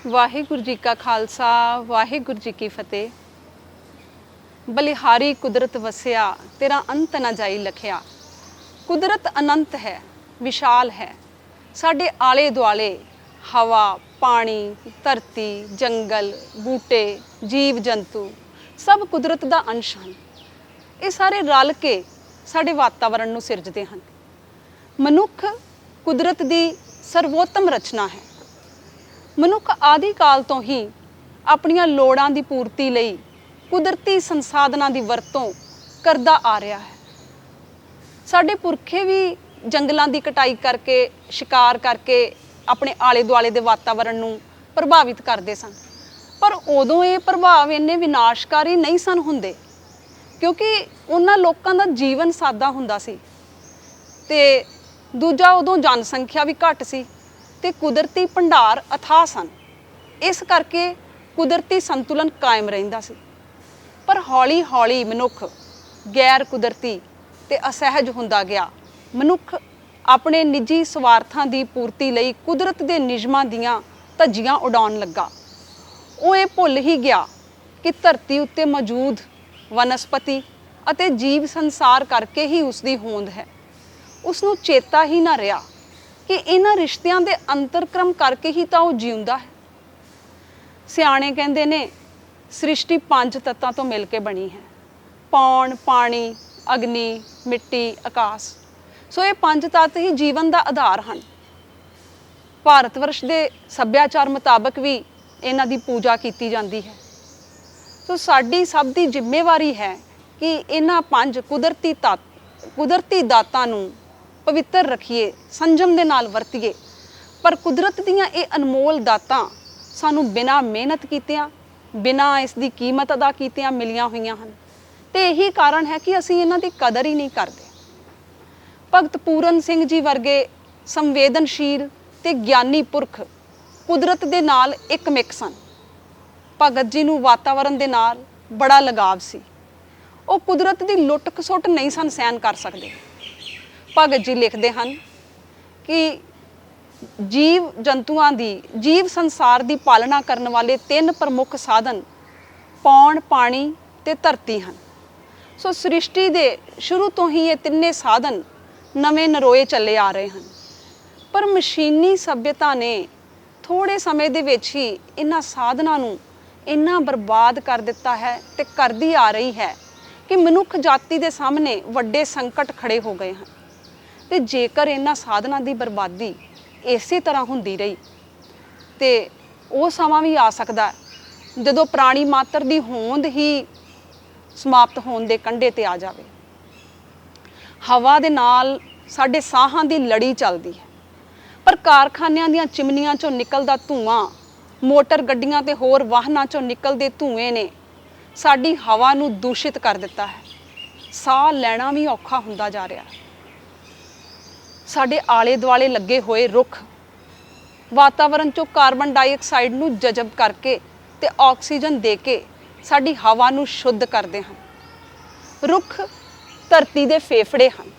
ਵਾਹਿਗੁਰੂ ਜੀ ਕਾ ਖਾਲਸਾ ਵਾਹਿਗੁਰੂ ਜੀ ਕੀ ਫਤਿਹ। ਬਲਿਹਾਰੀ ਕੁਦਰਤ ਵਸਿਆ ਤੇਰਾ ਅੰਤ ਨਾ ਜਾਈ ਲਖਿਆ। ਕੁਦਰਤ ਅਨੰਤ ਹੈ, ਵਿਸ਼ਾਲ ਹੈ। ਸਾਡੇ ਆਲੇ ਦੁਆਲੇ ਹਵਾ, ਪਾਣੀ, ਧਰਤੀ, ਜੰਗਲ, ਬੂਟੇ, ਜੀਵ ਜੰਤੂ ਸਭ ਕੁਦਰਤ ਦਾ ਅੰਸ਼ ਹਨ। ਇਹ ਸਾਰੇ ਰਲ ਕੇ ਸਾਡੇ ਵਾਤਾਵਰਣ ਨੂੰ ਸਿਰਜਦੇ ਹਨ। ਮਨੁੱਖ ਕੁਦਰਤ ਦੀ ਸਰਵੋਤਮ ਰਚਨਾ ਹੈ। ਮਨੁੱਖ ਆਦਿ ਕਾਲ ਤੋਂ ਹੀ ਆਪਣੀਆਂ ਲੋੜਾਂ ਦੀ ਪੂਰਤੀ ਲਈ ਕੁਦਰਤੀ ਸੰਸਾਧਨਾਂ ਦੀ ਵਰਤੋਂ ਕਰਦਾ ਆ ਰਿਹਾ ਹੈ। ਸਾਡੇ ਪੁਰਖੇ ਵੀ ਜੰਗਲਾਂ ਦੀ ਕਟਾਈ ਕਰਕੇ, ਸ਼ਿਕਾਰ ਕਰਕੇ ਆਪਣੇ ਆਲੇ ਦੁਆਲੇ ਦੇ ਵਾਤਾਵਰਣ ਨੂੰ ਪ੍ਰਭਾਵਿਤ ਕਰਦੇ ਸਨ। ਪਰ ਉਦੋਂ ਇਹ ਪ੍ਰਭਾਵ ਇੰਨੇ ਵਿਨਾਸ਼ਕਾਰੀ ਨਹੀਂ ਸਨ ਹੁੰਦੇ, ਕਿਉਂਕਿ ਉਹਨਾਂ ਲੋਕਾਂ ਦਾ ਜੀਵਨ ਸਾਦਾ ਹੁੰਦਾ ਸੀ ਤੇ ਦੂਜਾ ਉਦੋਂ ਜਨਸੰਖਿਆ ਵੀ ਘੱਟ ਸੀ ਤੇ ਕੁਦਰਤੀ ਭੰਡਾਰ ਅਥਾਹ ਸਨ। ਇਸ ਕਰਕੇ ਕੁਦਰਤੀ ਸੰਤੁਲਨ ਕਾਇਮ ਰਹਿੰਦਾ ਸੀ। ਪਰ ਹੌਲੀ ਹੌਲੀ ਮਨੁੱਖ ਗੈਰ ਕੁਦਰਤੀ ਤੇ ਅਸਹਿਜ ਹੁੰਦਾ ਗਿਆ। ਮਨੁੱਖ ਆਪਣੇ ਨਿੱਜੀ ਸਵਾਰਥਾਂ ਦੀ ਪੂਰਤੀ ਲਈ ਕੁਦਰਤ ਦੇ ਨਿਯਮਾਂ ਦੀਆਂ ਧੱਜੀਆਂ ਉਡਾਉਣ ਲੱਗਾ। ਉਹ ਇਹ ਭੁੱਲ ਹੀ ਗਿਆ ਕਿ ਧਰਤੀ ਉੱਤੇ ਮੌਜੂਦ ਵਨਸਪਤੀ ਅਤੇ ਜੀਵ ਸੰਸਾਰ ਕਰਕੇ ਹੀ ਉਸ ਦੀ ਹੋਂਦ ਹੈ। ਉਸ ਨੂੰ ਚੇਤਾ ਹੀ ਨਾ ਰਿਹਾ ਕਿ ਇਹਨਾਂ ਰਿਸ਼ਤਿਆਂ ਦੇ ਅੰਤਰਕ੍ਰਮ ਕਰਕੇ ਹੀ ਤਾਂ ਉਹ ਜਿਉਂਦਾ ਹੈ। ਸਿਆਣੇ ਕਹਿੰਦੇ ਨੇ ਸ੍ਰਿਸ਼ਟੀ 5 ਤੱਤਾਂ ਤੋਂ ਮਿਲ ਕੇ ਬਣੀ ਹੈ: ਪੌਣ, ਪਾਣੀ, ਅਗਨੀ, ਮਿੱਟੀ, ਆਕਾਸ਼। ਸੋ ਇਹ 5 ਤੱਤ ਹੀ ਜੀਵਨ ਦਾ ਆਧਾਰ ਹਨ। ਭਾਰਤ ਵਰਸ਼ ਦੇ ਸੱਭਿਆਚਾਰ ਮੁਤਾਬਕ ਵੀ ਇਹਨਾਂ ਦੀ ਪੂਜਾ ਕੀਤੀ ਜਾਂਦੀ ਹੈ। ਸੋ ਸਾਡੀ ਸਭ ਦੀ ਜ਼ਿੰਮੇਵਾਰੀ ਹੈ ਕਿ ਇਹਨਾਂ 5 ਕੁਦਰਤੀ ਦਾਤਾਂ ਨੂੰ ਪਵਿੱਤਰ ਰੱਖੀਏ, ਸੰਜਮ ਦੇ ਨਾਲ ਵਰਤੀਏ। ਪਰ ਕੁਦਰਤ ਦੀਆਂ ਇਹ ਅਨਮੋਲ ਦਾਤਾਂ ਸਾਨੂੰ ਬਿਨਾਂ ਮਿਹਨਤ ਕੀਤਿਆਂ, ਬਿਨਾਂ ਇਸ ਦੀ ਕੀਮਤ ਅਦਾ ਕੀਤਿਆਂ ਮਿਲੀਆਂ ਹੋਈਆਂ ਹਨ ਤੇ ਇਹੀ ਕਾਰਨ ਹੈ ਕਿ ਅਸੀਂ ਇਹਨਾਂ ਦੀ ਕਦਰ ਹੀ ਨਹੀਂ ਕਰਦੇ। ਭਗਤ ਪੂਰਨ ਸਿੰਘ ਜੀ ਵਰਗੇ ਸੰਵੇਦਨਸ਼ੀਲ ਤੇ ਗਿਆਨੀ ਪੁਰਖ ਕੁਦਰਤ ਦੇ ਨਾਲ ਇੱਕਮਿਕ ਸਨ। ਭਗਤ ਜੀ ਨੂੰ ਵਾਤਾਵਰਣ ਦੇ ਨਾਲ ਬੜਾ ਲਗਾਵ ਸੀ। ਉਹ ਕੁਦਰਤ ਦੀ ਲੁੱਟ ਖਸੁੱਟ ਨਹੀਂ ਸਨ ਸਹਿਣ ਕਰ ਸਕਦੇ। ਭਗਤ ਜੀ ਲਿਖਦੇ ਹਨ ਕਿ ਜੀਵ ਜੰਤੂਆਂ ਦੀ, ਜੀਵ ਸੰਸਾਰ ਦੀ ਪਾਲਣਾ ਕਰਨ ਵਾਲੇ 3 ਪ੍ਰਮੁੱਖ ਸਾਧਨ ਪੌਣ, ਪਾਣੀ ਤੇ ਧਰਤੀ ਹਨ। ਸੋ ਸ੍ਰਿਸ਼ਟੀ ਦੇ ਸ਼ੁਰੂ ਤੋਂ ਹੀ ਇਹ ਤਿੰਨੇ ਸਾਧਨ ਨਵੇਂ ਨਰੋਏ ਚੱਲੇ ਆ ਰਹੇ ਹਨ। ਪਰ ਮਸ਼ੀਨੀ ਸਭਿਅਤਾ ਨੇ ਥੋੜ੍ਹੇ ਸਮੇਂ ਦੇ ਵਿੱਚ ਹੀ ਇਹਨਾਂ ਸਾਧਨਾਂ ਨੂੰ ਇੰਨਾ ਬਰਬਾਦ ਕਰ ਦਿੱਤਾ ਹੈ ਤੇ ਕਰਦੀ ਆ ਰਹੀ ਹੈ ਕਿ ਮਨੁੱਖ ਜਾਤੀ ਦੇ ਸਾਹਮਣੇ ਵੱਡੇ ਸੰਕਟ ਖੜੇ ਹੋ ਗਏ ਹਨ। ਤੇ ਜੇਕਰ ਇਹਨਾਂ ਸਾਧਨਾਂ ਦੀ ਬਰਬਾਦੀ ਇਸੇ ਤਰ੍ਹਾਂ ਹੁੰਦੀ ਰਹੀ ਤੇ ਉਹ ਸਮਾਂ ਵੀ ਆ ਸਕਦਾ ਜਦੋਂ ਪ੍ਰਾਣੀ ਮਾਤਰ ਦੀ ਹੋਂਦ ਹੀ ਸਮਾਪਤ ਹੋਣ ਦੇ ਕੰਢੇ ਤੇ ਆ ਜਾਵੇ। ਹਵਾ ਦੇ ਨਾਲ ਸਾਡੇ ਸਾਹਾਂ ਦੀ ਲੜੀ ਚੱਲਦੀ ਹੈ, ਪਰ ਕਾਰਖਾਨਿਆਂ ਦੀਆਂ ਚਿਮਨੀਆਂ ਚੋਂ ਨਿਕਲਦਾ ਧੂੰਆਂ, ਮੋਟਰ ਗੱਡੀਆਂ ਤੇ ਹੋਰ ਵਾਹਨਾਂ ਚੋਂ ਨਿਕਲਦੇ ਧੂਏ ਨੇ ਸਾਡੀ ਹਵਾ ਨੂੰ ਦੂਸ਼ਿਤ ਕਰ ਦਿੱਤਾ ਹੈ। ਸਾਹ ਲੈਣਾ ਵੀ ਔਖਾ ਹੁੰਦਾ ਜਾ ਰਿਹਾ ਹੈ। ਸਾਡੇ ਆਲੇ ਦੁਆਲੇ ਲੱਗੇ ਹੋਏ ਰੁੱਖ ਵਾਤਾਵਰਣ ਚੋਂ ਕਾਰਬਨ ਡਾਈਆਕਸਾਈਡ ਨੂੰ ਜਜ਼ਬ ਕਰਕੇ ਤੇ ਆਕਸੀਜਨ ਦੇ ਕੇ ਸਾਡੀ ਹਵਾ ਨੂੰ ਸ਼ੁੱਧ ਕਰਦੇ ਹਨ। ਰੁੱਖ ਧਰਤੀ ਦੇ ਫੇਫੜੇ ਹਨ,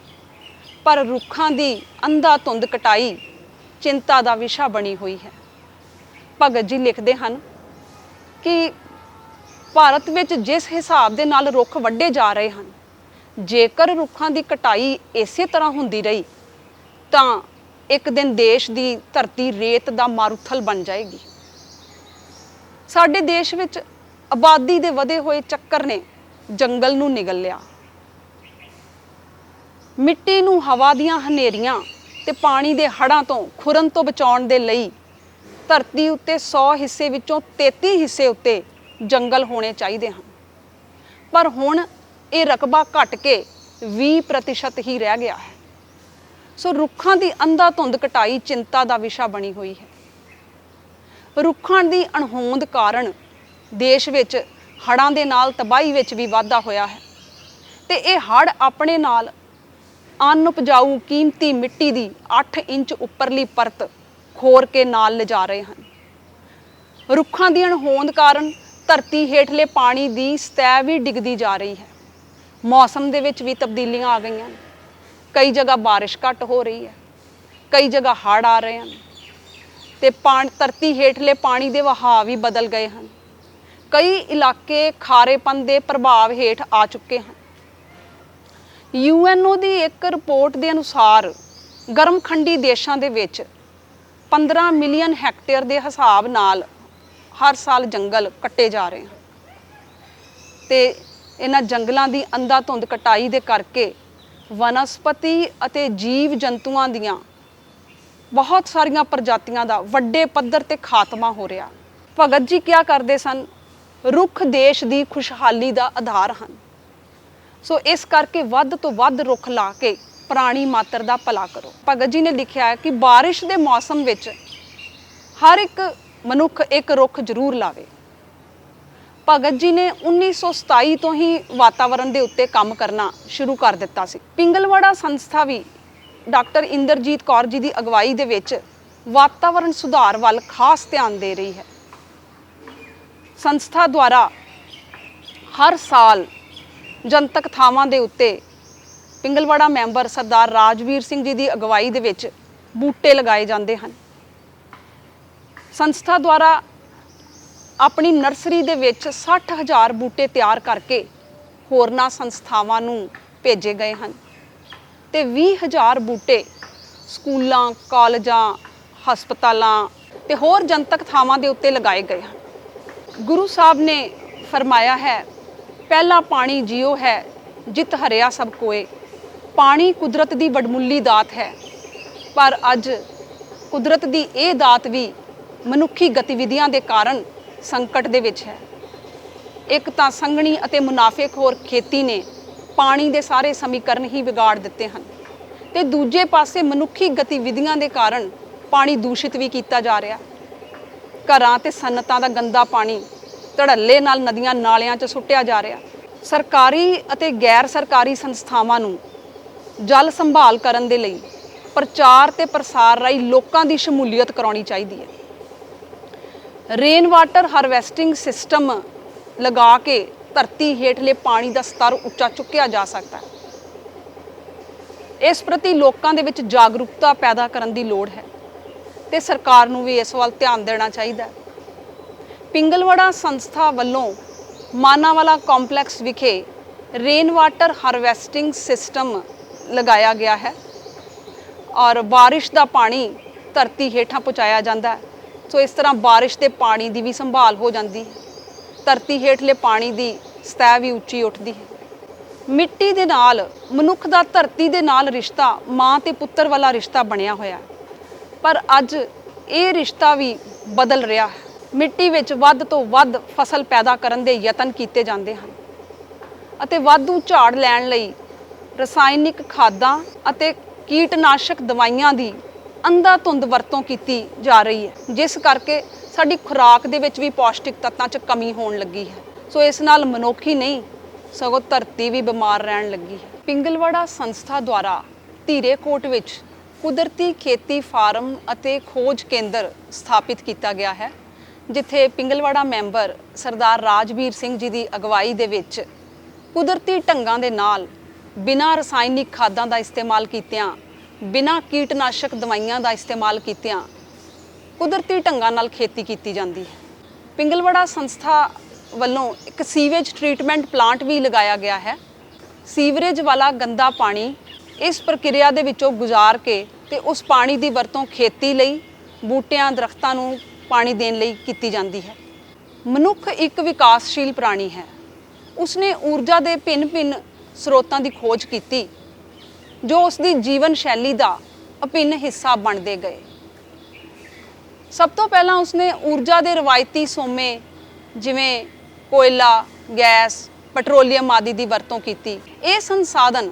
ਪਰ ਰੁੱਖਾਂ ਦੀ ਅੰਧਾਧੁੰਦ ਕਟਾਈ ਚਿੰਤਾ ਦਾ ਵਿਸ਼ਾ ਬਣੀ ਹੋਈ ਹੈ। ਭਗਤ ਜੀ ਲਿਖਦੇ ਹਨ ਕਿ ਭਾਰਤ ਵਿੱਚ ਜਿਸ ਹਿਸਾਬ ਦੇ ਨਾਲ ਰੁੱਖ ਵੱਢੇ ਜਾ ਰਹੇ ਹਨ, ਜੇਕਰ ਰੁੱਖਾਂ ਦੀ ਕਟਾਈ ਇਸੇ ਤਰ੍ਹਾਂ ਹੁੰਦੀ ਰਹੀ ਤਾਂ ਇੱਕ ਦਿਨ ਦੇਸ਼ ਦੀ ਧਰਤੀ ਰੇਤ ਦਾ ਮਾਰੂਥਲ ਬਣ ਜਾਏਗੀ। ਸਾਡੇ ਦੇਸ਼ ਵਿੱਚ ਆਬਾਦੀ ਦੇ ਵਧੇ ਹੋਏ ਚੱਕਰ ਨੇ ਜੰਗਲ ਨੂੰ ਨਿਗਲ ਲਿਆ। ਮਿੱਟੀ ਨੂੰ ਹਵਾ ਦੀਆਂ ਹਨੇਰੀਆਂ ਤੇ ਪਾਣੀ ਦੇ ਹੜ੍ਹਾਂ ਤੋਂ ਖੁਰਨ ਤੋਂ ਬਚਾਉਣ ਦੇ ਲਈ ਧਰਤੀ ਉੱਤੇ 100 ਹਿੱਸੇ ਵਿੱਚੋਂ 33 ਹਿੱਸੇ ਉੱਤੇ ਜੰਗਲ ਹੋਣੇ ਚਾਹੀਦੇ ਹਨ। ਪਰ ਹੁਣ ਇਹ ਰਕਬਾ ਘਟ ਕੇ 20% ਹੀ ਰਹਿ ਗਿਆ ਹੈ। ਸੋ ਰੁੱਖਾਂ ਦੀ ਅੰਧਾਧੁੰਦ ਕਟਾਈ ਚਿੰਤਾ ਦਾ ਵਿਸ਼ਾ ਬਣੀ ਹੋਈ ਹੈ। ਰੁੱਖਾਂ ਦੀ ਅਣਹੋਂਦ ਕਾਰਨ ਦੇਸ਼ ਵਿੱਚ ਹੜ੍ਹਾਂ ਦੇ ਨਾਲ ਤਬਾਹੀ ਵਿੱਚ ਵੀ ਵਾਧਾ ਹੋਇਆ ਹੈ ਤੇ ਇਹ ਹੜ੍ਹ ਆਪਣੇ ਨਾਲ ਅਣਉਪਜਾਊ ਕੀਮਤੀ ਮਿੱਟੀ ਦੀ 8 ਇੰਚ ਉੱਪਰਲੀ ਪਰਤ ਖੋਰ ਕੇ ਨਾਲ ਲਿਜਾ ਰਹੇ ਹਨ। ਰੁੱਖਾਂ ਦੀ ਅਣਹੋਂਦ ਕਾਰਨ ਧਰਤੀ ਹੇਠਲੇ ਪਾਣੀ ਦੀ ਸਤਹ ਵੀ ਡਿੱਗਦੀ ਜਾ ਰਹੀ ਹੈ। ਮੌਸਮ ਦੇ ਵਿੱਚ ਵੀ ਤਬਦੀਲੀਆਂ ਆ ਗਈਆਂ। ਕਈ ਜਗ੍ਹਾ ਬਾਰਿਸ਼ ਘੱਟ ਹੋ ਰਹੀ ਹੈ, ਕਈ ਜਗ੍ਹਾ ਹੜ੍ਹ ਆ ਰਹੇ ਹਨ। ਤੇ ਧਰਤੀ ਹੇਠਲੇ ਪਾਣੀ ਦੇ ਵਹਾਅ ਵੀ ਬਦਲ ਗਏ ਹਨ। ਕਈ ਇਲਾਕੇ ਖਾਰੇਪਨ ਦੇ ਪ੍ਰਭਾਵ ਹੇਠ ਆ ਚੁੱਕੇ ਹਨ। UNO ਦੀ ਇੱਕ ਰਿਪੋਰਟ ਦੇ ਅਨੁਸਾਰ ਗਰਮਖੰਡੀ ਦੇਸ਼ਾਂ ਦੇ ਵਿੱਚ 15 ਮਿਲੀਅਨ ਹੈਕਟੇਅਰ ਦੇ ਹਿਸਾਬ ਨਾਲ ਹਰ ਸਾਲ ਜੰਗਲ ਕੱਟੇ ਜਾ ਰਹੇ ਹਨ ਤੇ ਇਹਨਾਂ ਜੰਗਲਾਂ ਦੀ ਅੰਧਾਧੁੰਦ ਕਟਾਈ ਦੇ ਕਰਕੇ ਵਨਸਪਤੀ ਅਤੇ ਜੀਵ ਜੰਤੂਆਂ ਦੀਆਂ ਬਹੁਤ ਸਾਰੀਆਂ ਪ੍ਰਜਾਤੀਆਂ ਦਾ ਵੱਡੇ ਪੱਧਰ ਤੇ ਖਾਤਮਾ ਹੋ ਰਿਹਾ। ਭਗਤ ਜੀ ਕਿਹਾ ਕਰਦੇ ਸਨ, ਰੁੱਖ ਦੇਸ਼ ਦੀ ਖੁਸ਼ਹਾਲੀ ਦਾ ਆਧਾਰ ਹਨ। ਸੋ ਇਸ ਕਰਕੇ ਵੱਧ ਤੋਂ ਵੱਧ ਰੁੱਖ ਲਾ ਕੇ ਪ੍ਰਾਣੀ ਮਾਤਰ ਦਾ ਭਲਾ ਕਰੋ। ਭਗਤ ਜੀ ਨੇ ਲਿਖਿਆ ਹੈ ਕਿ ਬਾਰਿਸ਼ ਦੇ ਮੌਸਮ ਵਿੱਚ ਹਰ ਇੱਕ ਮਨੁੱਖ ਇੱਕ ਰੁੱਖ ਜ਼ਰੂਰ ਲਾਵੇ। ਭਗਤ ਜੀ ਨੇ 1927 ਤੋਂ ਹੀ ਵਾਤਾਵਰਣ ਦੇ ਉੱਤੇ ਕੰਮ ਕਰਨਾ ਸ਼ੁਰੂ ਕਰ ਦਿੱਤਾ ਸੀ। ਪਿੰਗਲਵਾੜਾ ਸੰਸਥਾ ਵੀ ਡਾਕਟਰ ਇੰਦਰਜੀਤ ਕੌਰ ਜੀ ਦੀ ਅਗਵਾਈ ਦੇ ਵਿੱਚ ਵਾਤਾਵਰਣ ਸੁਧਾਰ ਵੱਲ ਖਾਸ ਧਿਆਨ ਦੇ ਰਹੀ ਹੈ। ਸੰਸਥਾ ਦੁਆਰਾ ਹਰ ਸਾਲ ਜਨਤਕ ਥਾਵਾਂ ਦੇ ਉੱਤੇ ਪਿੰਗਲਵਾੜਾ ਮੈਂਬਰ ਸਰਦਾਰ ਰਾਜਵੀਰ ਸਿੰਘ ਜੀ ਦੀ ਅਗਵਾਈ ਦੇ ਵਿੱਚ ਬੂਟੇ ਲਗਾਏ ਜਾਂਦੇ ਹਨ। ਸੰਸਥਾ ਦੁਆਰਾ ਆਪਣੀ ਨਰਸਰੀ ਦੇ ਵਿੱਚ 60,000 ਬੂਟੇ ਤਿਆਰ ਕਰਕੇ ਹੋਰਨਾਂ ਸੰਸਥਾਵਾਂ ਨੂੰ ਭੇਜੇ ਗਏ ਹਨ ਤੇ 20,000 ਬੂਟੇ ਸਕੂਲਾਂ, ਕਾਲਜਾਂ, ਹਸਪਤਾਲਾਂ ਤੇ ਹੋਰ ਜਨਤਕ ਥਾਵਾਂ ਦੇ ਉੱਤੇ ਲਗਾਏ ਗਏ ਹਨ। ਗੁਰੂ ਸਾਹਿਬ ਨੇ ਫਰਮਾਇਆ ਹੈ, ਪਹਿਲਾ ਪਾਣੀ ਜੀਓ ਹੈ ਜਿਤ ਹਰਿਆ ਸਭ ਕੋਏ। ਪਾਣੀ ਕੁਦਰਤ ਦੀ ਵਡਮੁੱਲੀ ਦਾਤ ਹੈ, ਪਰ ਅੱਜ ਕੁਦਰਤ ਦੀ ਇਹ ਦਾਤ ਵੀ ਮਨੁੱਖੀ ਗਤੀਵਿਧੀਆਂ ਦੇ ਕਾਰਨ ਸੰਕਟ ਦੇ ਵਿੱਚ ਹੈ। ਇੱਕ ਤਾਂ ਸੰਘਣੀ ਅਤੇ ਮੁਨਾਫੇਖੋਰ ਖੇਤੀ ਨੇ ਪਾਣੀ ਦੇ ਸਾਰੇ ਸਮੀਕਰਨ ਹੀ ਵਿਗਾੜ ਦਿੱਤੇ ਹਨ ਤੇ ਦੂਜੇ ਪਾਸੇ ਮਨੁੱਖੀ ਗਤੀਵਿਧੀਆਂ ਦੇ ਕਾਰਨ ਪਾਣੀ ਦੂਸ਼ਿਤ ਵੀ ਕੀਤਾ ਜਾ ਰਿਹਾ। ਘਰਾਂ ਤੇ ਸਨਅਤਾਂ ਦਾ ਗੰਦਾ ਪਾਣੀ ਧੜੱਲੇ ਨਾਲ ਨਦੀਆਂ ਨਾਲਿਆਂ 'ਚ ਸੁੱਟਿਆ ਜਾ ਰਿਹਾ। ਸਰਕਾਰੀ ਅਤੇ ਗੈਰ ਸਰਕਾਰੀ ਸੰਸਥਾਵਾਂ ਨੂੰ ਜਲ ਸੰਭਾਲ ਕਰਨ ਦੇ ਲਈ ਪ੍ਰਚਾਰ ਤੇ ਪ੍ਰਸਾਰ ਰਾਹੀਂ ਲੋਕਾਂ ਦੀ ਸ਼ਮੂਲੀਅਤ ਕਰਾਉਣੀ ਚਾਹੀਦੀ ਹੈ। ਰੇਨ ਵਾਟਰ ਹਾਰਵੈਸਟਿੰਗ ਸਿਸਟਮ ਲਗਾ ਕੇ ਧਰਤੀ ਹੇਠਲੇ ਪਾਣੀ ਦਾ ਸਤਰ ਉੱਚਾ ਚੁੱਕਿਆ ਜਾ ਸਕਦਾ ਹੈ। ਇਸ ਪ੍ਰਤੀ ਲੋਕਾਂ ਦੇ ਵਿੱਚ ਜਾਗਰੂਕਤਾ ਪੈਦਾ ਕਰਨ ਦੀ ਲੋੜ ਹੈ ਤੇ ਸਰਕਾਰ ਨੂੰ ਵੀ ਇਸ ਵੱਲ ਧਿਆਨ ਦੇਣਾ ਚਾਹੀਦਾ ਹੈ। ਪਿੰਗਲਵਾੜਾ ਸੰਸਥਾ ਵੱਲੋਂ ਮਾਨਾਵਾਲਾ ਕੰਪਲੈਕਸ ਵਿਖੇ ਰੇਨ ਵਾਟਰ ਹਾਰਵੈਸਟਿੰਗ ਸਿਸਟਮ ਲਗਾਇਆ ਗਿਆ ਹੈ ਔਰ ਬਾਰਿਸ਼ ਦਾ ਪਾਣੀ ਧਰਤੀ ਹੇਠਾਂ ਪਹੁੰਚਾਇਆ ਜਾਂਦਾ ਹੈ। ਸੋ ਇਸ ਤਰ੍ਹਾਂ ਬਾਰਿਸ਼ ਦੇ ਪਾਣੀ ਦੀ ਵੀ ਸੰਭਾਲ ਹੋ ਜਾਂਦੀ ਹੈ, ਧਰਤੀ ਹੇਠਲੇ ਪਾਣੀ ਦੀ ਸਤਹ ਵੀ ਉੱਚੀ ਉੱਠਦੀ ਹੈ। ਮਿੱਟੀ ਦੇ ਨਾਲ ਮਨੁੱਖ ਦਾ ਧਰਤੀ ਦੇ ਨਾਲ ਰਿਸ਼ਤਾ ਮਾਂ ਤੇ ਪੁੱਤਰ ਵਾਲਾ ਰਿਸ਼ਤਾ ਬਣਿਆ ਹੋਇਆ, ਪਰ ਅੱਜ ਇਹ ਰਿਸ਼ਤਾ ਵੀ ਬਦਲ ਰਿਹਾ ਹੈ। ਮਿੱਟੀ ਵਿੱਚ ਵੱਧ ਤੋਂ ਵੱਧ ਫਸਲ ਪੈਦਾ ਕਰਨ ਦੇ ਯਤਨ ਕੀਤੇ ਜਾਂਦੇ ਹਨ ਅਤੇ ਵਾਧੂ ਝਾੜ ਲੈਣ ਲਈ ਰਸਾਇਣਿਕ ਖਾਦਾਂ ਅਤੇ ਕੀਟਨਾਸ਼ਕ ਦਵਾਈਆਂ ਦੀ ਅੰਧਾਧੁੰਦ ਵਰਤੋਂ ਕੀਤੀ ਜਾ ਰਹੀ ਹੈ, ਜਿਸ ਕਰਕੇ ਸਾਡੀ ਖੁਰਾਕ ਦੇ ਵਿੱਚ ਵੀ ਪੌਸ਼ਟਿਕ ਤੱਤਾਂ 'ਚ ਕਮੀ ਹੋਣ ਲੱਗੀ ਹੈ। ਸੋ ਇਸ ਨਾਲ ਮਨੁੱਖ ਹੀ ਨਹੀਂ ਸਗੋਂ ਧਰਤੀ ਵੀ ਬਿਮਾਰ ਰਹਿਣ ਲੱਗੀ ਹੈ। ਪਿੰਗਲਵਾੜਾ ਸੰਸਥਾ ਦੁਆਰਾ ਧੀਰੇਕੋਟ ਵਿੱਚ ਕੁਦਰਤੀ ਖੇਤੀ ਫਾਰਮ ਅਤੇ ਖੋਜ ਕੇਂਦਰ ਸਥਾਪਿਤ ਕੀਤਾ ਗਿਆ ਹੈ, ਜਿੱਥੇ ਪਿੰਗਲਵਾੜਾ ਮੈਂਬਰ ਸਰਦਾਰ ਰਾਜਵੀਰ ਸਿੰਘ ਜੀ ਦੀ ਅਗਵਾਈ ਦੇ ਵਿੱਚ ਕੁਦਰਤੀ ਢੰਗਾਂ ਦੇ ਨਾਲ ਬਿਨਾਂ ਰਸਾਇਣਿਕ ਖਾਦਾਂ ਦਾ ਇਸਤੇਮਾਲ ਕੀਤਿਆਂ, ਬਿਨਾਂ ਕੀਟਨਾਸ਼ਕ ਦਵਾਈਆਂ ਦਾ ਇਸਤੇਮਾਲ ਕੀਤਿਆਂ ਕੁਦਰਤੀ ਢੰਗਾਂ ਨਾਲ ਖੇਤੀ ਕੀਤੀ ਜਾਂਦੀ ਹੈ। ਪਿੰਗਲਵਾੜਾ ਸੰਸਥਾ ਵੱਲੋਂ ਇੱਕ ਸੀਵੇਜ ਟ੍ਰੀਟਮੈਂਟ ਪਲਾਂਟ ਵੀ ਲਗਾਇਆ ਗਿਆ ਹੈ। ਸੀਵਰੇਜ ਵਾਲਾ ਗੰਦਾ ਪਾਣੀ ਇਸ ਪ੍ਰਕਿਰਿਆ ਦੇ ਵਿੱਚੋਂ ਗੁਜ਼ਾਰ ਕੇ ਤੇ ਉਸ ਪਾਣੀ ਦੀ ਵਰਤੋਂ ਖੇਤੀ ਲਈ, ਬੂਟਿਆਂ ਦਰਖਤਾਂ ਨੂੰ ਪਾਣੀ ਦੇਣ ਲਈ ਕੀਤੀ ਜਾਂਦੀ ਹੈ। ਮਨੁੱਖ ਇੱਕ ਵਿਕਾਸਸ਼ੀਲ ਪ੍ਰਾਣੀ ਹੈ। ਉਸਨੇ ਊਰਜਾ ਦੇ ਭਿੰਨ-ਭਿੰਨ ਸਰੋਤਾਂ ਦੀ ਖੋਜ ਕੀਤੀ ਜੋ ਉਸ ਦੀ ਜੀਵਨ ਸ਼ੈਲੀ ਦਾ ਅਭਿੰਨ ਹਿੱਸਾ ਬਣਦੇ ਗਏ। ਸਭ ਤੋਂ ਪਹਿਲਾਂ ਉਸਨੇ ਊਰਜਾ ਦੇ ਰਵਾਇਤੀ ਸੋਮੇ ਜਿਵੇਂ ਕੋਇਲਾ, ਗੈਸ, ਪੈਟਰੋਲੀਅਮ ਆਦਿ ਦੀ ਵਰਤੋਂ ਕੀਤੀ। ਇਹ ਸੰਸਾਧਨ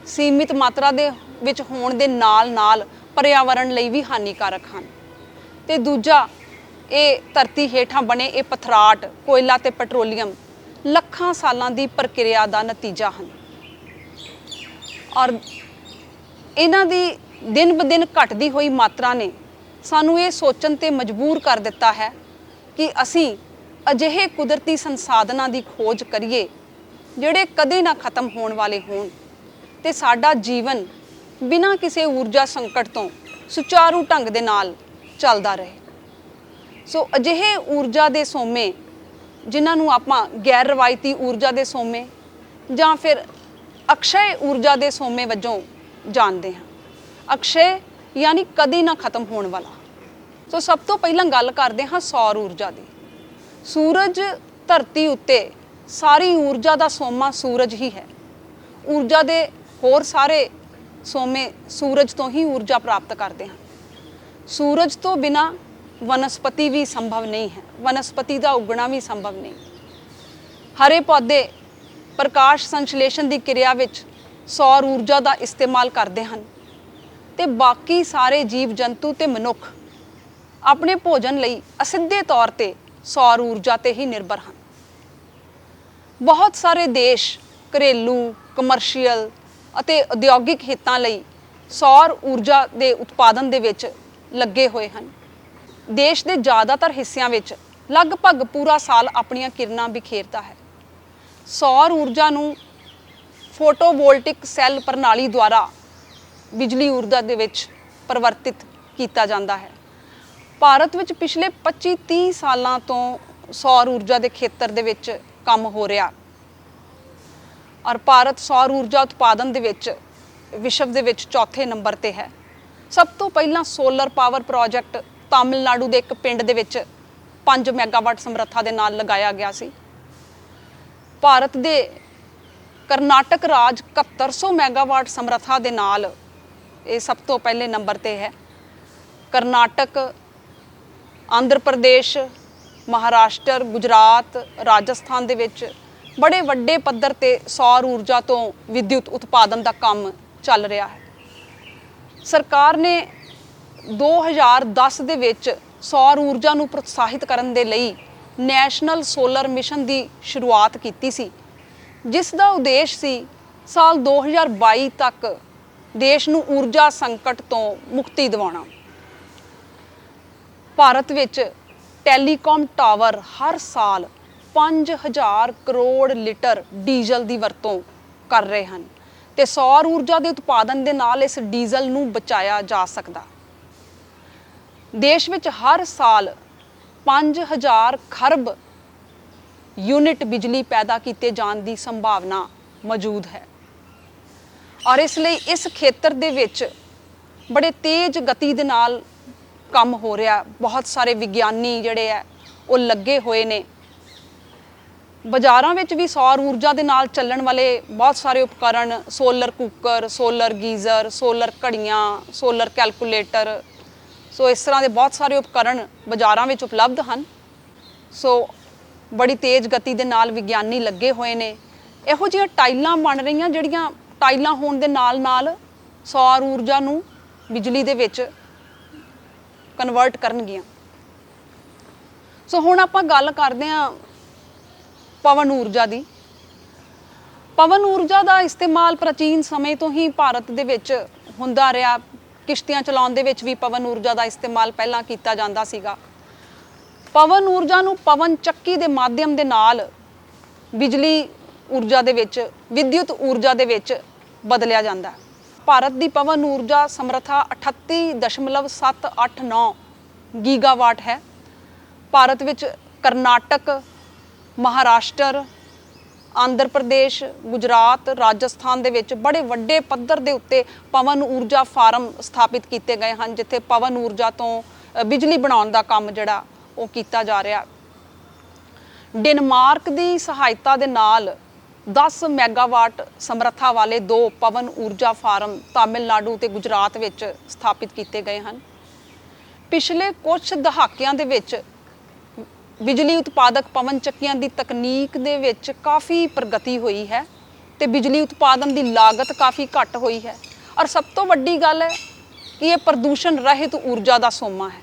ਸੀਮਿਤ ਮਾਤਰਾ ਦੇ ਵਿੱਚ ਹੋਣ ਦੇ ਨਾਲ-ਨਾਲ ਪਰਿਆਵਰਣ ਲਈ ਵੀ ਹਾਨੀਕਾਰਕ ਹਨ ਤੇ ਦੂਜਾ, ਇਹ ਧਰਤੀ ਹੇਠਾਂ ਬਣੇ ਇਹ ਪਥਰਾਟ, ਕੋਇਲਾ ਤੇ ਪੈਟਰੋਲੀਅਮ ਲੱਖਾਂ ਸਾਲਾਂ ਦੀ ਪ੍ਰਕਿਰਿਆ ਦਾ ਨਤੀਜਾ ਹਨ ਔਰ ਇਹਨਾਂ ਦੀ ਦਿਨ ਬ ਦਿਨ ਘਟਦੀ ਹੋਈ ਮਾਤਰਾ ਨੇ ਸਾਨੂੰ ਇਹ ਸੋਚਣ ਤੇ ਮਜਬੂਰ ਕਰ ਦਿੱਤਾ ਹੈ ਕਿ ਅਸੀਂ ਅਜਿਹੇ ਕੁਦਰਤੀ ਸੰਸਾਧਨਾਂ ਦੀ ਖੋਜ ਕਰੀਏ ਜਿਹੜੇ ਕਦੇ ਨਾ ਖਤਮ ਹੋਣ ਵਾਲੇ ਹੋਣ ਤੇ ਸਾਡਾ ਜੀਵਨ ਬਿਨਾਂ ਕਿਸੇ ਊਰਜਾ ਸੰਕਟ ਤੋਂ ਸੁਚਾਰੂ ਢੰਗ ਦੇ ਨਾਲ ਚੱਲਦਾ ਰਹੇ। ਸੋ ਅਜਿਹੇ ਊਰਜਾ ਦੇ ਸੋਮੇ ਜਿਨ੍ਹਾਂ ਨੂੰ ਆਪਾਂ ਗੈਰ ਰਵਾਇਤੀ ਊਰਜਾ ਦੇ ਸੋਮੇ ਜਾਂ ਫਿਰ ਅਕਸ਼ੈ ਊਰਜਾ ਦੇ ਸੋਮੇ ਵਜੋਂ ਜਾਣਦੇ ਹਾਂ। ਅਕਸ਼ੈ ਯਾਨੀ ਕਦੇ ਨਾ ਖਤਮ ਹੋਣ ਵਾਲਾ। ਸੋ ਸਭ ਤੋਂ ਪਹਿਲਾਂ ਗੱਲ ਕਰਦੇ ਹਾਂ ਸੌਰ ਊਰਜਾ ਦੀ। ਸੂਰਜ ਧਰਤੀ ਉੱਤੇ ਸਾਰੀ ਊਰਜਾ ਦਾ ਸੋਮਾ ਸੂਰਜ ਹੀ ਹੈ। ਊਰਜਾ ਦੇ ਹੋਰ ਸਾਰੇ ਸੋਮੇ ਸੂਰਜ ਤੋਂ ਹੀ ਊਰਜਾ ਪ੍ਰਾਪਤ ਕਰਦੇ ਹਨ। ਸੂਰਜ ਤੋਂ ਬਿਨਾਂ ਵਨਸਪਤੀ ਵੀ ਸੰਭਵ ਨਹੀਂ ਹੈ, ਵਨਸਪਤੀ ਦਾ ਉਗਣਾ ਵੀ ਸੰਭਵ ਨਹੀਂ। ਹਰੇ ਪੌਦੇ ਪ੍ਰਕਾਸ਼ ਸੰਸ਼ਲੇਸ਼ਣ ਦੀ ਕਿਰਿਆ ਵਿੱਚ ਸੌਰ ਊਰਜਾ ਦਾ ਇਸਤੇਮਾਲ ਕਰਦੇ ਹਨ ਤੇ ਬਾਕੀ ਸਾਰੇ ਜੀਵ ਜੰਤੂ ਤੇ ਮਨੁੱਖ ਆਪਣੇ ਭੋਜਨ ਲਈ ਅਸਿੱਧੇ ਤੌਰ ਤੇ ਸੌਰ ਊਰਜਾ ਤੇ ਹੀ ਨਿਰਭਰ ਹਨ। ਬਹੁਤ ਸਾਰੇ ਦੇਸ਼ ਘਰੇਲੂ, ਕਮਰਸ਼ੀਅਲ ਅਤੇ ਉਦਯੋਗਿਕ ਹਿੱਤਾਂ ਲਈ ਸੌਰ ਊਰਜਾ ਦੇ ਉਤਪਾਦਨ ਦੇ ਵਿੱਚ ਲੱਗੇ ਹੋਏ ਹਨ। ਦੇਸ਼ ਦੇ ਜ਼ਿਆਦਾਤਰ ਹਿੱਸਿਆਂ ਵਿੱਚ ਲਗਭਗ ਪੂਰਾ ਸਾਲ ਆਪਣੀਆਂ ਕਿਰਨਾਂ ਬਿਖੇਰਦਾ ਹੈ। ਸੌਰ ਊਰਜਾ ਨੂੰ ਫੋਟੋਵੋਲਟਿਕ ਸੈੱਲ ਪ੍ਰਣਾਲੀ ਦੁਆਰਾ ਬਿਜਲੀ ਊਰਜਾ ਦੇ ਵਿੱਚ ਪਰਿਵਰਤਿਤ ਕੀਤਾ ਜਾਂਦਾ ਹੈ। ਭਾਰਤ ਵਿੱਚ ਪਿਛਲੇ 25-30 ਸਾਲਾਂ ਤੋਂ ਸੌਰ ਊਰਜਾ ਦੇ ਖੇਤਰ ਦੇ ਵਿੱਚ ਕੰਮ ਹੋ ਰਿਹਾ ਔਰ ਭਾਰਤ ਸੌਰ ਊਰਜਾ ਉਤਪਾਦਨ ਦੇ ਵਿੱਚ ਵਿਸ਼ਵ ਦੇ ਵਿੱਚ ਚੌਥੇ ਨੰਬਰ ਤੇ ਹੈ। ਸਭ ਤੋਂ ਪਹਿਲਾਂ ਸੋਲਰ ਪਾਵਰ ਪ੍ਰੋਜੈਕਟ ਤਾਮਿਲਨਾਡੂ ਦੇ ਇੱਕ ਪਿੰਡ ਦੇ ਵਿੱਚ 5 ਮੈਗਾਵਾਟ ਸਮਰੱਥਾ ਦੇ ਨਾਲ ਲਗਾਇਆ ਗਿਆ ਸੀ। ਭਾਰਤ ਦੇ ਕਰਨਾਟਕ ਰਾਜ 7100 ਮੈਗਾਵਾਟ ਸਮਰੱਥਾ ਦੇ ਨਾਲ ਇਹ ਸਭ ਤੋਂ ਪਹਿਲੇ ਨੰਬਰ ਤੇ ਹੈ। ਕਰਨਾਟਕ, ਆਂਧਰ ਪ੍ਰਦੇਸ਼, ਮਹਾਰਾਸ਼ਟਰ, ਗੁਜਰਾਤ, ਰਾਜਸਥਾਨ ਦੇ ਵਿੱਚ ਬੜੇ ਵੱਡੇ ਪੱਧਰ ਤੇ ਸੌਰ ਊਰਜਾ ਤੋਂ ਵਿਦਯੁਤ ਉਤਪਾਦਨ ਦਾ ਕੰਮ ਚੱਲ ਰਿਹਾ ਹੈ। ਸਰਕਾਰ ਨੇ 2010 ਦੇ ਵਿੱਚ ਸੌਰ ਊਰਜਾ ਨੂੰ ਪ੍ਰੋਤਸਾਹਿਤ ਕਰਨ ਦੇ ਲਈ ਨੈਸ਼ਨਲ ਸੋਲਰ ਮਿਸ਼ਨ ਦੀ ਸ਼ੁਰੂਆਤ ਕੀਤੀ ਸੀ, ਜਿਸ ਦਾ ਉਦੇਸ਼ ਸੀ ਸਾਲ 2022 ਤੱਕ ਦੇਸ਼ ਨੂੰ ਊਰਜਾ ਸੰਕਟ ਤੋਂ ਮੁਕਤੀ ਦਿਵਾਉਣਾ। ਭਾਰਤ ਵਿੱਚ ਟੈਲੀਕਾਮ ਟਾਵਰ ਹਰ ਸਾਲ 5000 ਕਰੋੜ ਲੀਟਰ ਡੀਜ਼ਲ ਦੀ ਵਰਤੋਂ ਕਰ ਰਹੇ ਹਨ ਤੇ ਸੌਰ ਊਰਜਾ ਦੇ ਉਤਪਾਦਨ ਦੇ ਨਾਲ ਇਸ ਡੀਜ਼ਲ ਨੂੰ ਬਚਾਇਆ ਜਾ ਸਕਦਾ। ਦੇਸ਼ ਵਿੱਚ ਹਰ ਸਾਲ 5000 ਖਰਬ ਯੂਨਿਟ ਬਿਜਲੀ ਪੈਦਾ ਕੀਤੇ ਜਾਣ ਦੀ ਸੰਭਾਵਨਾ ਮੌਜੂਦ ਹੈ ਔਰ ਇਸ ਲਈ ਇਸ ਖੇਤਰ ਦੇ ਵਿੱਚ ਬੜੇ ਤੇਜ਼ ਗਤੀ ਦੇ ਨਾਲ ਕੰਮ ਹੋ ਰਿਹਾ। ਬਹੁਤ ਸਾਰੇ ਵਿਗਿਆਨੀ ਜਿਹੜੇ ਆ ਉਹ ਲੱਗੇ ਹੋਏ ਨੇ। ਬਾਜ਼ਾਰਾਂ ਵਿੱਚ ਵੀ ਸੌਰ ਊਰਜਾ ਦੇ ਨਾਲ ਚੱਲਣ ਵਾਲੇ ਬਹੁਤ ਸਾਰੇ ਉਪਕਰਨ, solar cooker, solar geyser, solar ਘੜੀਆਂ, ਸੋਲਰ ਕੈਲਕੂਲੇਟਰ, ਸੋ ਇਸ ਤਰ੍ਹਾਂ ਦੇ ਬਹੁਤ ਸਾਰੇ ਉਪਕਰਨ ਬਾਜ਼ਾਰਾਂ ਵਿੱਚ ਉਪਲਬਧ ਹਨ। ਸੋ ਬੜੀ ਤੇਜ਼ ਗਤੀ ਦੇ ਨਾਲ ਵਿਗਿਆਨੀ ਲੱਗੇ ਹੋਏ ਨੇ। ਇਹੋ ਜਿਹੀਆਂ ਟਾਈਲਾਂ ਬਣ ਰਹੀਆਂ ਜਿਹੜੀਆਂ ਟਾਈਲਾਂ ਹੋਣ ਦੇ ਨਾਲ ਨਾਲ ਸੌਰ ਊਰਜਾ ਨੂੰ ਬਿਜਲੀ ਦੇ ਵਿੱਚ ਕਨਵਰਟ ਕਰਨਗੀਆਂ। ਸੋ ਹੁਣ ਆਪਾਂ ਗੱਲ ਕਰਦੇ ਹਾਂ ਪਵਨ ਊਰਜਾ ਦੀ। ਪਵਨ ਊਰਜਾ ਦਾ ਇਸਤੇਮਾਲ ਪ੍ਰਾਚੀਨ ਸਮੇਂ ਤੋਂ ਹੀ ਭਾਰਤ ਦੇ ਵਿੱਚ ਹੁੰਦਾ ਰਿਹਾ। ਕਿਸ਼ਤੀਆਂ ਚਲਾਉਣ ਦੇ ਵਿੱਚ ਵੀ ਪਵਨ ਊਰਜਾ ਦਾ ਇਸਤੇਮਾਲ ਪਹਿਲਾਂ ਕੀਤਾ ਜਾਂਦਾ ਸੀਗਾ। ਪਵਨ ਊਰਜਾ ਨੂੰ ਪਵਨ ਚੱਕੀ ਦੇ ਮਾਧਿਅਮ ਦੇ ਨਾਲ ਬਿਜਲੀ ਊਰਜਾ ਦੇ ਵਿੱਚ, ਵਿਦਯੁਤ ਊਰਜਾ ਦੇ ਵਿੱਚ ਬਦਲਿਆ ਜਾਂਦਾ। ਭਾਰਤ ਦੀ ਪਵਨ ਊਰਜਾ ਸਮਰੱਥਾ 38.789 ਗੀਗਾਵਾਟ ਹੈ। ਭਾਰਤ ਵਿੱਚ ਕਰਨਾਟਕ, ਮਹਾਰਾਸ਼ਟਰ, ਆਂਧਰ ਪ੍ਰਦੇਸ਼, ਗੁਜਰਾਤ, ਰਾਜਸਥਾਨ ਦੇ ਵਿੱਚ ਬੜੇ ਵੱਡੇ ਪੱਧਰ ਦੇ ਉੱਤੇ ਪਵਨ ਊਰਜਾ ਫਾਰਮ ਸਥਾਪਿਤ ਕੀਤੇ ਗਏ ਹਨ, ਜਿੱਥੇ ਪਵਨ ਊਰਜਾ ਤੋਂ ਬਿਜਲੀ ਬਣਾਉਣ ਦਾ ਕੰਮ ਜਿਹੜਾ ਉਹ ਕੀਤਾ ਜਾ ਰਿਹਾ। ਡੈਨਮਾਰਕ ਦੀ ਸਹਾਇਤਾ ਦੇ ਨਾਲ 10 ਮੈਗਾਵਾਟ ਸਮਰੱਥਾ ਵਾਲੇ 2 ਪਵਨ ਊਰਜਾ ਫਾਰਮ ਤਾਮਿਲਨਾਡੂ ਤੇ ਗੁਜਰਾਤ ਵਿੱਚ ਸਥਾਪਿਤ ਕੀਤੇ ਗਏ ਹਨ। ਪਿਛਲੇ ਕੁਝ ਦਹਾਕਿਆਂ ਦੇ ਵਿੱਚ ਬਿਜਲੀ ਉਤਪਾਦਕ ਪਵਨ ਚੱਕੀਆਂ ਦੀ ਤਕਨੀਕ ਦੇ ਵਿੱਚ ਕਾਫੀ ਪ੍ਰਗਤੀ ਹੋਈ ਹੈ ਤੇ ਬਿਜਲੀ ਉਤਪਾਦਨ ਦੀ ਲਾਗਤ ਕਾਫੀ ਘੱਟ ਹੋਈ ਹੈ ਔਰ ਸਭ ਤੋਂ ਵੱਡੀ ਗੱਲ ਹੈ ਕਿ ਇਹ ਪ੍ਰਦੂਸ਼ਣ ਰਹਿਤ ਊਰਜਾ ਦਾ ਸੋਮਾ ਹੈ।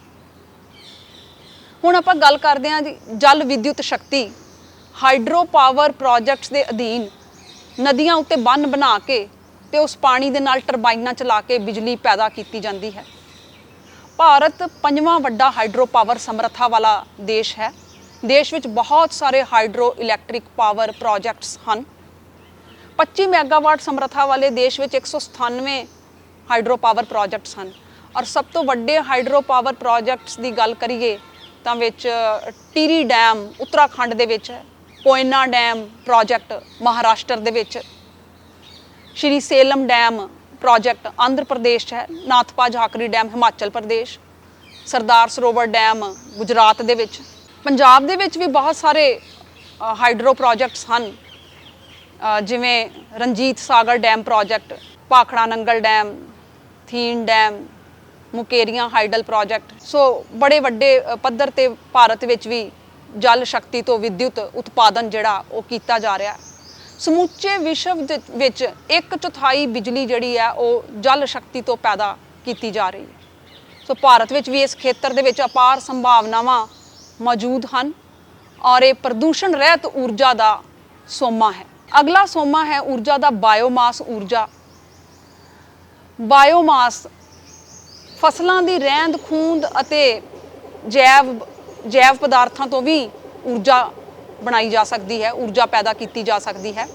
ਹੁਣ ਆਪਾਂ ਗੱਲ ਕਰਦੇ ਹਾਂ ਜੀ ਜਲ ਵਿਦਯੁਤ ਸ਼ਕਤੀ। ਹਾਈਡਰੋ ਪਾਵਰ ਪ੍ਰੋਜੈਕਟਸ ਦੇ ਅਧੀਨ ਨਦੀਆਂ ਉੱਤੇ ਬੰਨ ਬਣਾ ਕੇ ਤੇ ਉਸ ਪਾਣੀ ਦੇ ਨਾਲ ਟਰਬਾਈਨਾਂ ਚਲਾ ਕੇ ਬਿਜਲੀ ਪੈਦਾ ਕੀਤੀ ਜਾਂਦੀ ਹੈ। ਭਾਰਤ 5ਵਾਂ ਵੱਡਾ ਹਾਈਡਰੋ ਪਾਵਰ ਸਮਰੱਥਾ ਵਾਲਾ ਦੇਸ਼ ਹੈ। ਦੇਸ਼ ਵਿੱਚ ਬਹੁਤ ਸਾਰੇ ਹਾਈਡਰੋ ਇਲੈਕਟ੍ਰਿਕ ਪਾਵਰ ਪ੍ਰੋਜੈਕਟਸ ਹਨ। 25 ਮੈਗਾਵਾਟ ਸਮਰੱਥਾ ਵਾਲੇ ਦੇਸ਼ ਵਿੱਚ 197 ਹਾਈਡਰੋ ਪਾਵਰ ਪ੍ਰੋਜੈਕਟਸ ਹਨ ਔਰ ਸਭ ਤੋਂ ਵੱਡੇ ਹਾਈਡਰੋ ਪਾਵਰ ਪ੍ਰੋਜੈਕਟਸ ਦੀ ਗੱਲ ਕਰੀਏ ਤਾਂ ਵਿੱਚ ਟੀਰੀ ਡੈਮ ਉੱਤਰਾਖੰਡ ਦੇ ਵਿੱਚ ਹੈ, ਕੋਇਨਾ ਡੈਮ ਪ੍ਰੋਜੈਕਟ ਮਹਾਰਾਸ਼ਟਰ ਦੇ ਵਿੱਚ, ਸ਼੍ਰੀ ਸੇਲਮ ਡੈਮ ਪ੍ਰੋਜੈਕਟ ਆਂਧਰ ਪ੍ਰਦੇਸ਼ 'ਚ ਹੈ, ਨਾਥਪਾ ਝਾਕਰੀ ਡੈਮ ਹਿਮਾਚਲ ਪ੍ਰਦੇਸ਼, ਸਰਦਾਰ ਸਰੋਵਰ ਡੈਮ ਗੁਜਰਾਤ ਦੇ ਵਿੱਚ। ਪੰਜਾਬ ਦੇ ਵਿੱਚ ਵੀ ਬਹੁਤ ਸਾਰੇ ਹਾਈਡਰੋ ਪ੍ਰੋਜੈਕਟਸ ਹਨ, ਜਿਵੇਂ Ranjit Sagar dam project, Bhakra Nangal dam, Thein dam, Mukerian hydel project. So ਬੜੇ ਵੱਡੇ ਪੱਧਰ ਤੇ ਭਾਰਤ ਵਿੱਚ ਵੀ ਜਲ ਸ਼ਕਤੀ ਤੋਂ ਵਿਦਿਅਤ ਉਤਪਾਦਨ ਜਿਹੜਾ ਉਹ ਕੀਤਾ ਜਾ ਰਿਹਾ। ਸਮੁੱਚੇ ਵਿਸ਼ਵ ਦੇ ਵਿੱਚ 1/4 ਬਿਜਲੀ ਜਿਹੜੀ ਹੈ ਉਹ ਜਲ ਸ਼ਕਤੀ ਤੋਂ ਪੈਦਾ ਕੀਤੀ ਜਾ ਰਹੀ ਹੈ। ਸੋ ਭਾਰਤ ਵਿੱਚ ਵੀ ਇਸ ਖੇਤਰ ਦੇ ਵਿੱਚ ਅਪਾਰ ਸੰਭਾਵਨਾਵਾਂ ਮੌਜੂਦ ਹਨ ਔਰ ਇਹ ਪ੍ਰਦੂਸ਼ਣ ਰਹਿਤ ਊਰਜਾ ਦਾ ਸੋਮਾ ਹੈ। ਅਗਲਾ ਸੋਮਾ ਹੈ ਊਰਜਾ ਦਾ ਬਾਇਓਮਾਸ ਊਰਜਾ। ਬਾਇਓਮਾਸ ਫਸਲਾਂ ਦੀ ਰਹਿੰਦ ਖੂੰਹਦ ਅਤੇ ਜੈਵ ਪਦਾਰਥਾਂ ਤੋਂ ਵੀ ਊਰਜਾ ਬਣਾਈ ਜਾ ਸਕਦੀ ਹੈ, ਊਰਜਾ ਪੈਦਾ ਕੀਤੀ ਜਾ ਸਕਦੀ ਹੈ।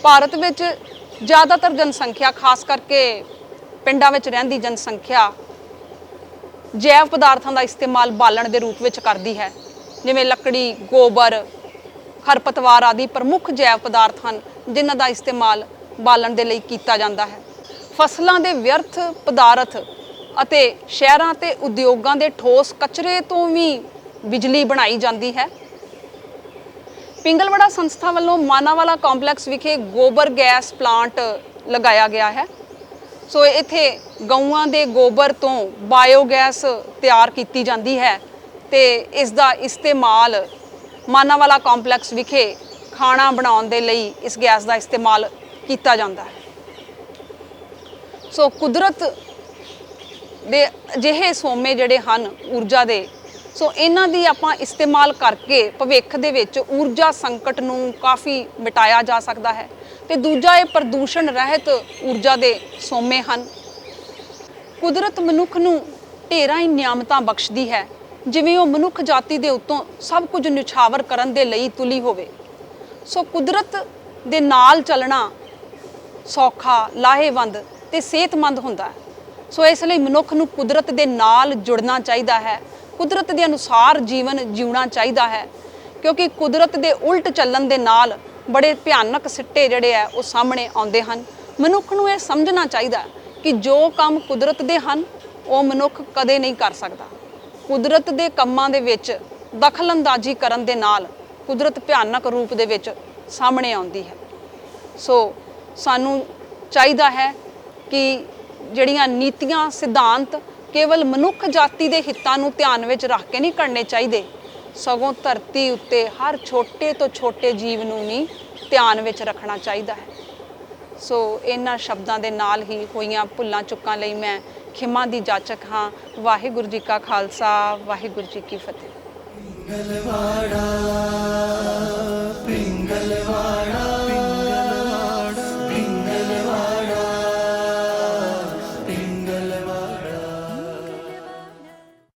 ਭਾਰਤ ਵਿੱਚ ਜ਼ਿਆਦਾਤਰ ਜਨਸੰਖਿਆ, ਖਾਸ ਕਰਕੇ ਪਿੰਡਾਂ ਵਿੱਚ ਰਹਿੰਦੀ ਜਨਸੰਖਿਆ, ਜੈਵ ਪਦਾਰਥਾਂ ਦਾ ਇਸਤੇਮਾਲ ਬਾਲਣ ਦੇ ਰੂਪ ਵਿੱਚ ਕਰਦੀ ਹੈ, ਜਿਵੇਂ ਲੱਕੜੀ, ਗੋਬਰ, ਖਰਪਤਵਾਰ ਆਦਿ ਪ੍ਰਮੁੱਖ ਜੈਵ ਪਦਾਰਥ ਹਨ ਜਿਨ੍ਹਾਂ ਦਾ ਇਸਤੇਮਾਲ ਬਾਲਣ ਦੇ ਲਈ ਕੀਤਾ ਜਾਂਦਾ ਹੈ। ਫਸਲਾਂ ਦੇ ਵਿਅਰਥ ਪਦਾਰਥ ਅਤੇ ਸ਼ਹਿਰਾਂ ਤੇ ਉਦਯੋਗਾਂ ਦੇ ਠੋਸ ਕਚਰੇ ਤੋਂ ਵੀ ਬਿਜਲੀ ਬਣਾਈ ਜਾਂਦੀ ਹੈ। ਪਿੰਗਲਵੜਾ ਸੰਸਥਾ ਵੱਲੋਂ ਮਾਨਾਵਾਲਾ ਕੰਪਲੈਕਸ ਵਿਖੇ ਗੋਬਰ ਗੈਸ ਪਲਾਂਟ ਲਗਾਇਆ ਗਿਆ ਹੈ। ਸੋ ਇੱਥੇ ਗਊਆਂ ਦੇ ਗੋਬਰ ਤੋਂ ਬਾਇਓਗੈਸ ਤਿਆਰ ਕੀਤੀ ਜਾਂਦੀ ਹੈ ਤੇ ਇਸ ਦਾ ਇਸਤੇਮਾਲ ਮਾਨਾਵਾਲਾ ਕੰਪਲੈਕਸ ਵਿਖੇ ਖਾਣਾ ਬਣਾਉਣ ਦੇ ਲਈ ਇਸ ਗੈਸ ਦਾ ਇਸਤੇਮਾਲ ਕੀਤਾ ਜਾਂਦਾ ਹੈ। ਸੋ ਕੁਦਰਤ ਦੇ ਅਜਿਹੇ ਸੋਮੇ ਜਿਹੜੇ ਹਨ ਊਰਜਾ ਦੇ, ਸੋ ਇਹਨਾਂ ਦੀ ਆਪਾਂ ਇਸਤੇਮਾਲ ਕਰਕੇ ਭਵਿੱਖ ਦੇ ਵਿੱਚ ਊਰਜਾ ਸੰਕਟ ਨੂੰ ਕਾਫੀ ਮਿਟਾਇਆ ਜਾ ਸਕਦਾ ਹੈ। ਤੇ ਦੂਜਾ ਇਹ ਪ੍ਰਦੂਸ਼ਣ ਰਹਿਤ ਊਰਜਾ ਦੇ ਸੋਮੇ ਹਨ। ਕੁਦਰਤ ਮਨੁੱਖ ਨੂੰ ਢੇਰਾਂ ਹੀ ਨਿਆਮਤਾਂ ਬਖਸ਼ਦੀ ਹੈ, ਜਿਵੇਂ ਉਹ ਮਨੁੱਖ ਜਾਤੀ ਦੇ ਉੱਤੋਂ ਸਭ ਕੁਝ ਨਿਛਾਵਰ ਕਰਨ ਦੇ ਲਈ ਤੁਲੀ ਹੋਵੇ। ਸੋ ਕੁਦਰਤ ਦੇ ਨਾਲ ਚੱਲਣਾ ਸੌਖਾ, ਲਾਹੇਵੰਦ ਤੇ ਸਿਹਤਮੰਦ ਹੁੰਦਾ ਹੈ। ਸੋ ਇਸ ਲਈ ਮਨੁੱਖ ਨੂੰ ਕੁਦਰਤ ਦੇ ਨਾਲ ਜੁੜਨਾ ਚਾਹੀਦਾ ਹੈ, ਕੁਦਰਤ ਦੇ ਅਨੁਸਾਰ ਜੀਵਨ ਜਿਉਣਾ ਚਾਹੀਦਾ ਹੈ, ਕਿਉਂਕਿ ਕੁਦਰਤ ਦੇ ਉਲਟ ਚੱਲਣ ਦੇ ਨਾਲ ਬੜੇ ਭਿਆਨਕ ਸਿੱਟੇ ਜਿਹੜੇ ਆ ਉਹ ਸਾਹਮਣੇ ਆਉਂਦੇ ਹਨ। ਮਨੁੱਖ ਨੂੰ ਇਹ ਸਮਝਣਾ ਚਾਹੀਦਾ ਕਿ ਜੋ ਕੰਮ ਕੁਦਰਤ ਦੇ ਹਨ ਉਹ ਮਨੁੱਖ ਕਦੇ ਨਹੀਂ ਕਰ ਸਕਦਾ। ਕੁਦਰਤ ਦੇ ਕੰਮਾਂ ਦੇ ਵਿੱਚ ਦਖਲਅੰਦਾਜ਼ੀ ਕਰਨ ਦੇ ਨਾਲ ਕੁਦਰਤ ਭਿਆਨਕ ਰੂਪ ਦੇ ਵਿੱਚ ਸਾਹਮਣੇ ਆਉਂਦੀ ਹੈ। ਸੋ ਸਾਨੂੰ ਚਾਹੀਦਾ ਹੈ ਕਿ ਜਿਹੜੀਆਂ ਨੀਤੀਆਂ, ਸਿਧਾਂਤ ਕੇਵਲ ਮਨੁੱਖ ਜਾਤੀ ਦੇ ਹਿੱਤਾਂ ਨੂੰ ਧਿਆਨ ਵਿੱਚ ਰੱਖ ਕੇ ਨਹੀਂ ਕਰਨੇ ਚਾਹੀਦੇ, ਸਗੋਂ ਧਰਤੀ ਉੱਤੇ ਹਰ ਛੋਟੇ ਤੋਂ ਛੋਟੇ ਜੀਵ ਨੂੰ ਵੀ ਧਿਆਨ ਵਿੱਚ ਰੱਖਣਾ ਚਾਹੀਦਾ ਹੈ। ਸੋ ਇਹਨਾਂ ਸ਼ਬਦਾਂ ਦੇ ਨਾਲ ਹੀ ਹੋਈਆਂ ਭੁੱਲਾਂ ਚੁੱਕਾਂ ਲਈ ਮੈਂ ਖਿਮਾ ਦੀ ਜਾਚਕ ਹਾਂ। ਵਾਹਿਗੁਰੂ ਜੀ ਕਾ ਖਾਲਸਾ, ਵਾਹਿਗੁਰੂ ਜੀ ਕੀ ਫਤਿਹ।